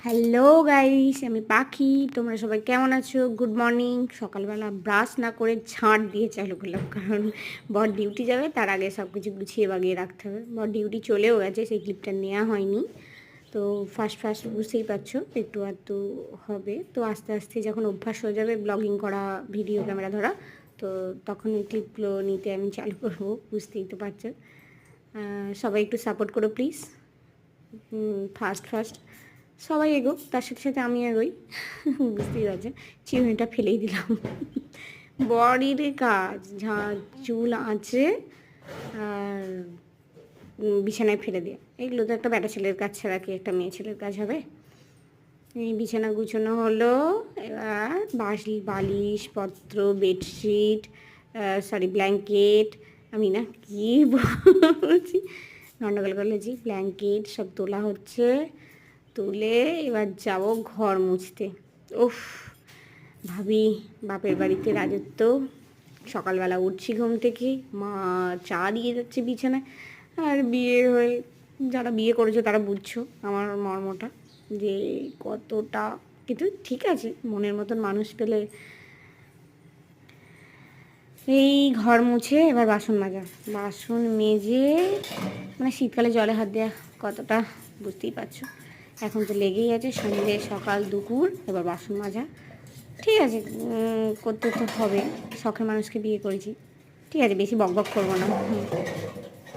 Hello guys, আমি পাখি। তোমরা সবাই কেমন আছো? Good morning. সকালবেলা ব্রাশ না করে ঝাঁট দিয়ে চালু করলাম, কারণ বর ডিউটি যাবে, তার আগে সব কিছু গুছিয়ে বাগিয়ে রাখতে হবে। বর ডিউটি চলেও গেছে, সেই ক্লিপটা নেওয়া হয়নি। তো ফার্স্ট ফার্স্ট বুঝতেই পারছো একটু আধটু হবে, তো আস্তে আস্তে যখন অভ্যাস হয়ে যাবে ব্লগিং করা, ভিডিও ক্যামেরা ধরা, তো তখন ওই ক্লিপগুলো নিতে আমি চালু করবো, বুঝতেই তো পারছো। সবাই একটু সাপোর্ট করো প্লিজ। ফার্স্ট ফার্স্ট সবাই এগো, তার সাথে সাথে আমি এগোই। বুঝতেই পারছেন, চিরুনিটা ফেলেই দিলাম। বডির কাজ, চুল আঁচড়ে আর বিছানায় ফেলে দিয়ে, এগুলো তো একটা ব্যাটা ছেলের কাজ ছাড়া কি একটা মেয়ে ছেলের কাজ হবে? এই বিছানা গুছানো হলো। এবার বালিশ পত্র, বেডশিট, সরি ব্ল্যাঙ্কেট, আমি না কি বলছি, গন্ডগোল করেছি, ব্ল্যাঙ্কেট সব তোলা হচ্ছে। তুলে এবার যাব ঘর মুছতে। উফ, ভাবি বাপের বাড়িতে রাজত্ব। সকালবেলা উঠছি ঘুম থেকে, মা চা দিয়ে যাচ্ছে বিছানায়। আর বিয়ে হয়ে যারা বিয়ে করেছে তারা বুঝছো আমার মর্মটা, যে কতটা। কিন্তু ঠিক আছে, মনের মতন মানুষ পেলে। এই ঘর মুছে এবার বাসন মাজা, বাসন মেজে, মানে শীতকালে জলে হাত দেওয়া কতটা বুঝতেই পারছো। এখন তো লেগেই আছে, সন্ধ্যে সকাল দুপুর, এবার বাসন মাজা। ঠিক আছে, করতে তো হবে, শখের মানুষকে বিয়ে করেছি। ঠিক আছে, বেশি বকবক করবো না।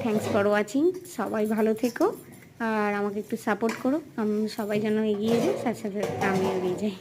Thanks for watching. সবাই ভালো থেকো আর আমাকে একটু সাপোর্ট করো, আমি সবাই যেন এগিয়ে যাই, সাথে সাথে আমি এগিয়ে যাই।